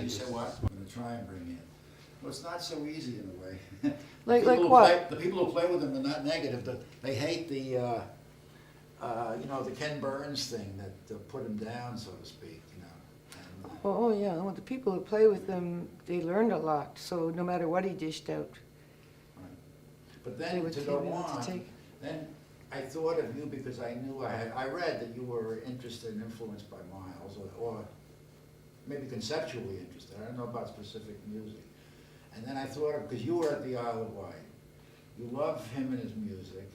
You said what? I'm going to try and bring in. Well, it's not so easy in a way. Like what? The people who play with them are not negative. They hate the, you know, the Ken Burns thing that put him down, so to speak. You know. And, Oh, yeah, well, the people who play with them, they learned a lot, so no matter what he dished out. right. But They then would to be go able to on, take- then I thought of you because I knew I read that you were interested and influenced by Miles, or maybe conceptually interested. I don't know about specific music. And then I thought of, because you were at the Isle of Wight, you love him and his music,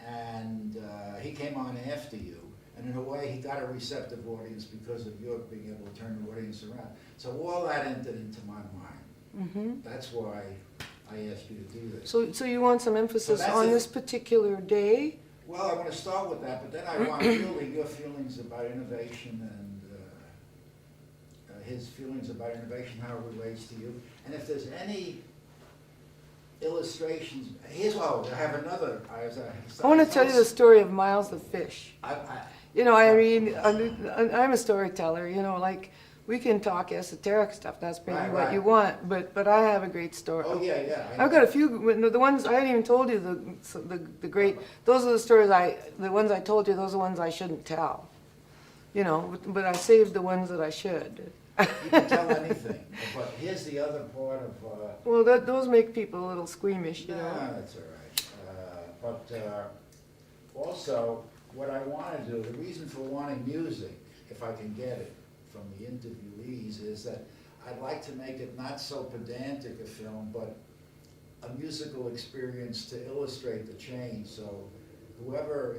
and he came on after you, and in a way he got a receptive audience because of your being able to turn the audience around. So all that entered into my mind. That's why I asked you to do this. So you want some emphasis on this particular day? Well, I want to start with that, but then I want really your feelings about innovation and his feelings about innovation, how it relates to you. And if there's any illustrations, I have another. I want to tell you the story of Miles the fish. You know, I mean, I'm a storyteller, you know, like, we can talk esoteric stuff, that's maybe Right, what right. you want, but I have a great story. Oh, yeah. I've got a few, the ones, I hadn't even told you the great, those are the stories the ones I told you, those are the ones I shouldn't tell. You know, but I saved the ones that I should. You can tell anything, but here's the other part of... Well, those make people a little squeamish, you know. Nah, that's all right. But also, what I want to do, the reason for wanting music, if I can get it from the interviewees, is that I'd like to make it not so pedantic a film, but a musical experience to illustrate the change. So whoever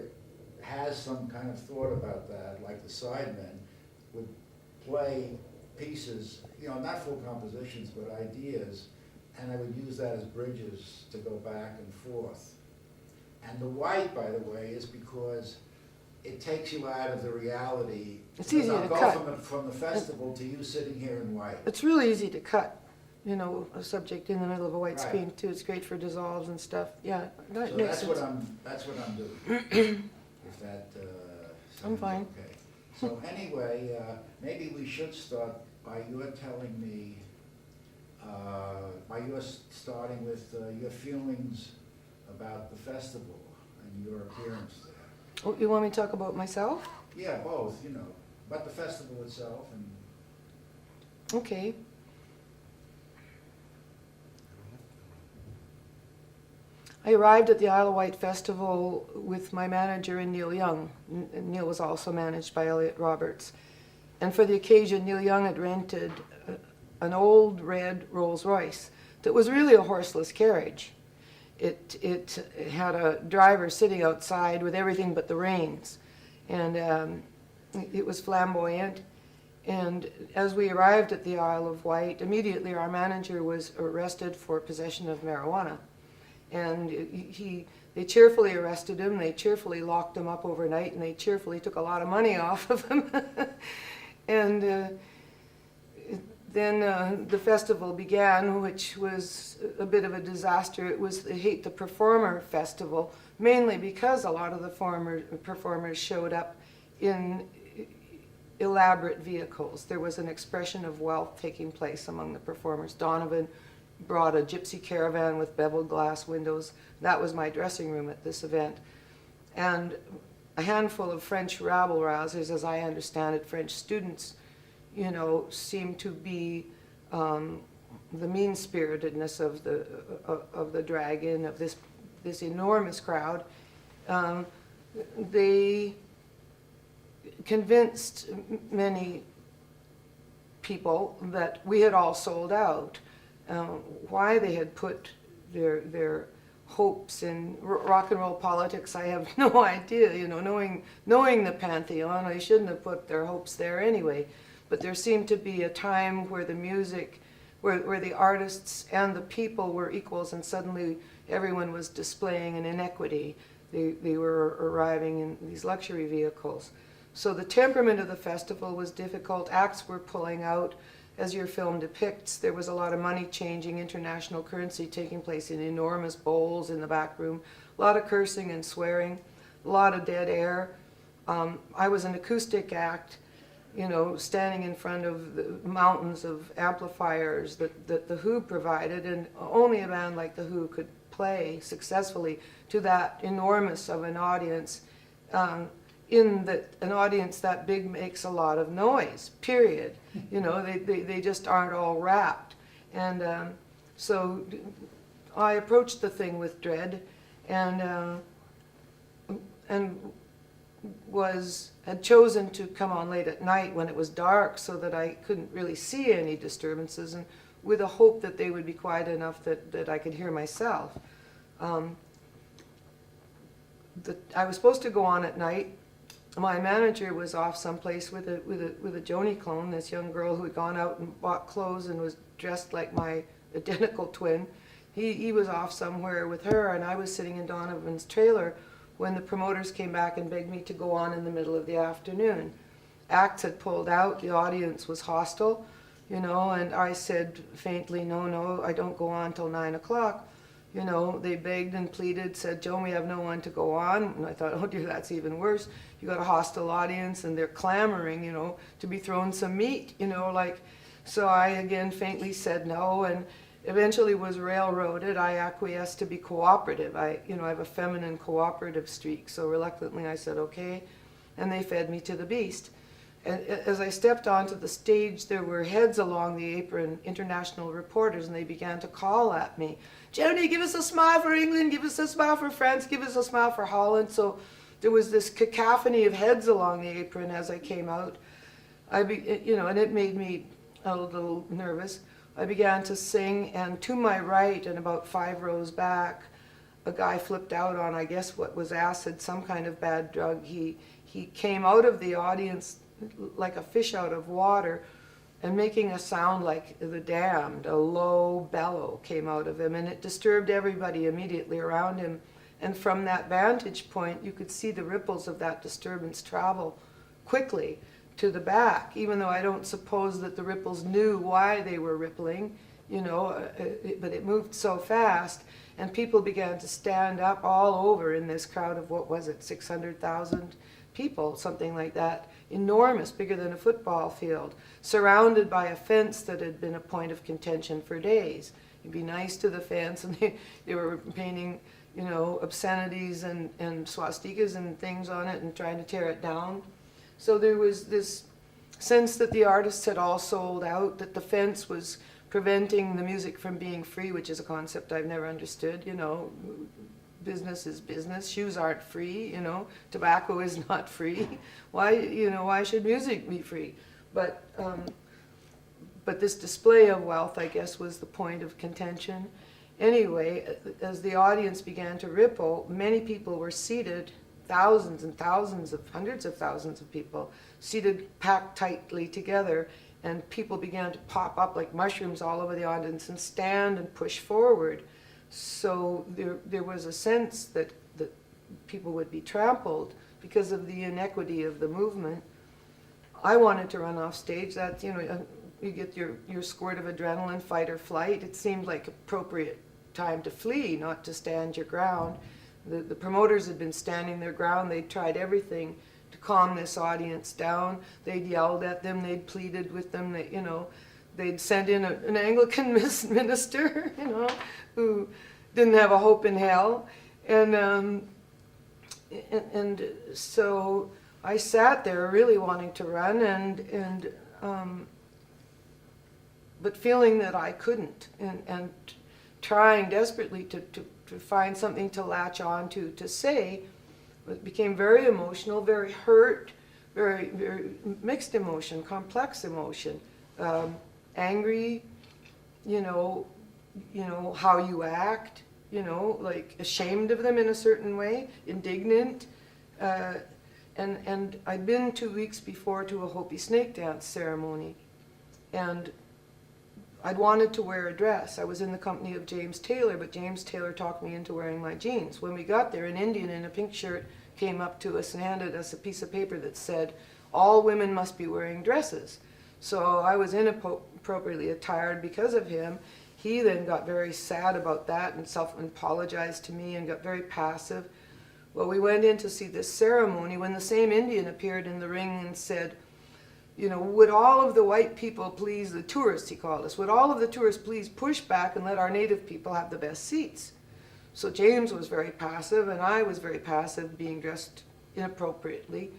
has some kind of thought about that, like the sidemen, would play pieces, you know, not full compositions, but ideas, and I would use that as bridges to go back and forth. And the white, by the way, is because it takes you out of the reality. It's easy I'll to go cut. from the festival to you sitting here in white. It's really easy to cut, you know, a subject in the middle of a white Right. screen too. It's great for dissolves and stuff. Yeah, that So makes that's sense. what I'm doing. If that I'm sounds fine. okay. So anyway, maybe we should start by your telling me, by your starting with your feelings about the festival and your appearance there. Oh, you want me to talk about myself? Yeah, both, you know, about the festival itself and... Okay. I arrived at the Isle of Wight Festival with my manager and Neil Young. Neil was also managed by Elliot Roberts. And for the occasion, Neil Young had rented an old red Rolls Royce that was really a horseless carriage. It had a driver sitting outside with everything but the reins. And it was flamboyant. And as we arrived at the Isle of Wight, immediately our manager was arrested for possession of marijuana. And they cheerfully arrested him, they cheerfully locked him up overnight, and they cheerfully took a lot of money off of him. And then the festival began, which was a bit of a disaster. It was the Hate the Performer Festival, mainly because a lot of the performers showed up in elaborate vehicles. There was an expression of wealth taking place among the performers. Donovan brought a gypsy caravan with beveled glass windows. That was my dressing room at this event. And a handful of French rabble-rousers, as I understand it, French students, you know, seemed to be the mean-spiritedness of the dragon, of this enormous crowd. They convinced many people that we had all sold out. Why they had put their hopes in rock and roll politics, I have no idea. You know, knowing the Pantheon, they shouldn't have put their hopes there anyway. But there seemed to be a time where the music, where the artists and the people were equals, and suddenly everyone was displaying an inequity. They were arriving in these luxury vehicles. So the temperament of the festival was difficult. Acts were pulling out. As your film depicts, there was a lot of money changing, international currency taking place in enormous bowls in the back room, a lot of cursing and swearing, a lot of dead air. I was an acoustic act, you know, standing in front of the mountains of amplifiers that the Who provided, and only a band like the Who could play successfully to that enormous of an audience. In that an audience that big makes a lot of noise, period. You know, they just aren't all wrapped. And so I approached the thing with dread, and had chosen to come on late at night when it was dark so that I couldn't really see any disturbances, and with a hope that they would be quiet enough that I could hear myself. I was supposed to go on at night. My manager was off someplace with a JONI clone, this young girl who had gone out and bought clothes and was dressed like my identical twin. He was off somewhere with her, and I was sitting in Donovan's trailer when the promoters came back and begged me to go on in the middle of the afternoon. Acts had pulled out, the audience was hostile, you know, and I said faintly, no, I don't go on till 9 o'clock. You know, they begged and pleaded, said, Joan, we have no one to go on. And I thought, oh dear, that's even worse. You got a hostile audience and they're clamoring, you know, to be thrown some meat, you know, like, so I again faintly said no, and eventually was railroaded. I acquiesced to be cooperative. I have a feminine cooperative streak, so reluctantly I said okay, and they fed me to the beast. And as I stepped onto the stage, there were heads along the apron, international reporters, and they began to call at me, Joni, give us a smile for England, give us a smile for France, give us a smile for Holland. So there was this cacophony of heads along the apron as I came out. And it made me a little nervous. I began to sing, and to my right and about 5 rows back, a guy flipped out on, I guess, what was acid, some kind of bad drug. He came out of the audience like a fish out of water, and making a sound like the damned, a low bellow came out of him, and it disturbed everybody immediately around him. And from that vantage point, you could see the ripples of that disturbance travel quickly to the back, even though I don't suppose that the ripples knew why they were rippling, you know, but it moved so fast, and people began to stand up all over in this crowd of, what was it, 600,000 people, something like that, enormous, bigger than a football field, surrounded by a fence that had been a point of contention for days. You'd be nice to the fence, and they were painting, you know, obscenities and swastikas and things on it and trying to tear it down. So there was this sense that the artists had all sold out, that the fence was preventing the music from being free, which is a concept I've never understood, you know. Business is business. Shoes aren't free, you know. Tobacco is not free. Why should music be free? But this display of wealth, I guess, was the point of contention. Anyway, as the audience began to ripple, many people were seated, thousands and thousands of, hundreds of thousands of people, seated packed tightly together, and people began to pop up like mushrooms all over the audience and stand and push forward. So there was a sense that people would be trampled because of the inequity of the movement. I wanted to run off stage. That, you know, you get your squirt of adrenaline, fight or flight. It seemed like appropriate time to flee, not to stand your ground. The promoters had been standing their ground. They'd tried everything to calm this audience down. They'd yelled at them. They'd pleaded with them. They'd sent in an Anglican minister, you know, who didn't have a hope in hell. And so I sat there really wanting to run but feeling that I couldn't, and trying desperately to find something to latch on to say. It became very emotional, very hurt, very, very mixed emotion, complex emotion. Angry, you know how you act, you know, like ashamed of them in a certain way, indignant. And I'd been 2 weeks before to a Hopi Snake Dance ceremony, and I'd wanted to wear a dress. I was in the company of James Taylor, but James Taylor talked me into wearing my jeans. When we got there, an Indian in a pink shirt came up to us and handed us a piece of paper that said, all women must be wearing dresses. So I was inappropriately attired because of him. He then got very sad about that and self-apologized to me and got very passive. Well, we went in to see this ceremony when the same Indian appeared in the ring and said, you know, would all of the white people please, the tourists he called us, would all of the tourists please push back and let our native people have the best seats? So James was very passive, and I was very passive, being dressed inappropriately.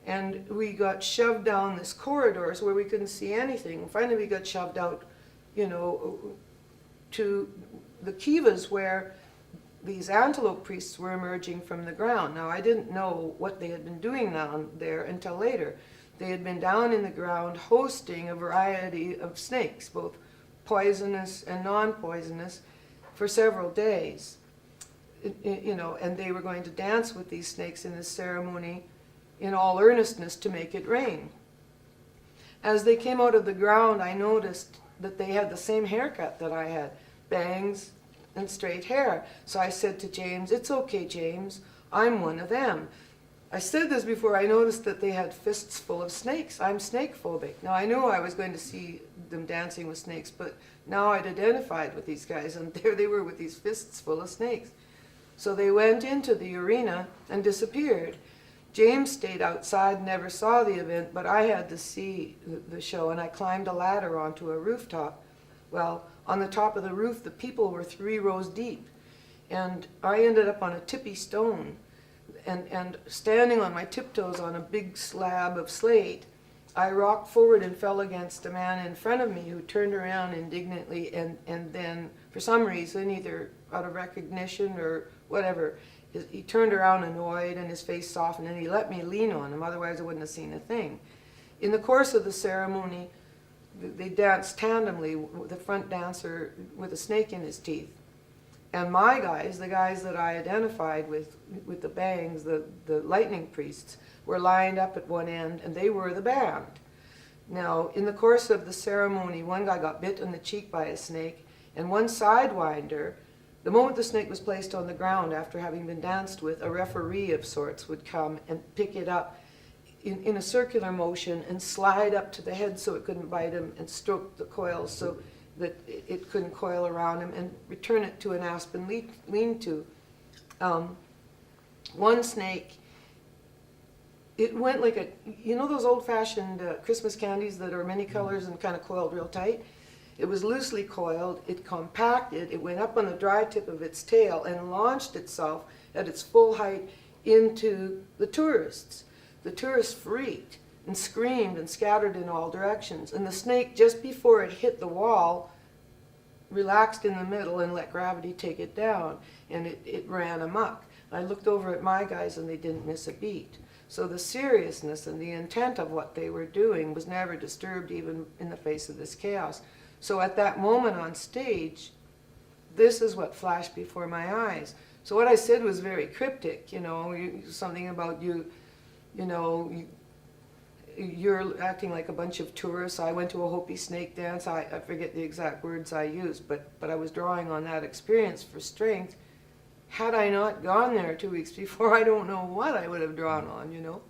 And we got shoved down this corridors where we couldn't see anything. Finally, we got shoved out, you know, to the kivas where these antelope priests were emerging from the ground. Now, I didn't know what they had been doing down there until later. They had been down in the ground hosting a variety of snakes, both poisonous and non-poisonous, for several days. You know, and they were going to dance with these snakes in this ceremony in all earnestness to make it rain. As they came out of the ground, I noticed that they had the same haircut that I had, bangs and straight hair. So I said to James, "It's okay, James, I'm one of them." I said this before I noticed that they had fists full of snakes. I'm snake phobic. Now, I knew I was going to see them dancing with snakes, but now I'd identified with these guys, and there they were with these fists full of snakes. So they went into the arena and disappeared. James stayed outside, never saw the event, but I had to see the show, and I climbed a ladder onto a rooftop. Well, on the top of the roof, the people were 3 rows deep, and I ended up on a tippy stone, and standing on my tiptoes on a big slab of slate, I rocked forward and fell against a man in front of me who turned around indignantly, and then, for some reason, either out of recognition or whatever, he turned around annoyed and his face softened, and he let me lean on him, otherwise I wouldn't have seen a thing. In the course of the ceremony, they danced tandemly, with the front dancer with a snake in his teeth. And my guys, the guys that I identified with the bangs, the lightning priests, were lined up at one end, and they were the band. Now, in the course of the ceremony, one guy got bit in the cheek by a snake, and one sidewinder, the moment the snake was placed on the ground after having been danced with, a referee of sorts would come and pick it up in a circular motion and slide up to the head so it couldn't bite him, and stroke the coils so that it couldn't coil around him, and return it to an aspen lean-to. One snake, it went like a, you know those old-fashioned Christmas candies that are many colors and kind of coiled real tight? It was loosely coiled, it compacted, it went up on the dry tip of its tail and launched itself at its full height into the tourists. The tourists freaked and screamed and scattered in all directions. And the snake, just before it hit the wall, relaxed in the middle and let gravity take it down. And it ran amok. I looked over at my guys and they didn't miss a beat. So the seriousness and the intent of what they were doing was never disturbed, even in the face of this chaos. So at that moment on stage, this is what flashed before my eyes. So what I said was very cryptic, you know, something about you're acting like a bunch of tourists. I went to a Hopi Snake Dance. I forget the exact words I used, but I was drawing on that experience for strength. Had I not gone there 2 weeks before, I don't know what I would have drawn on, you know.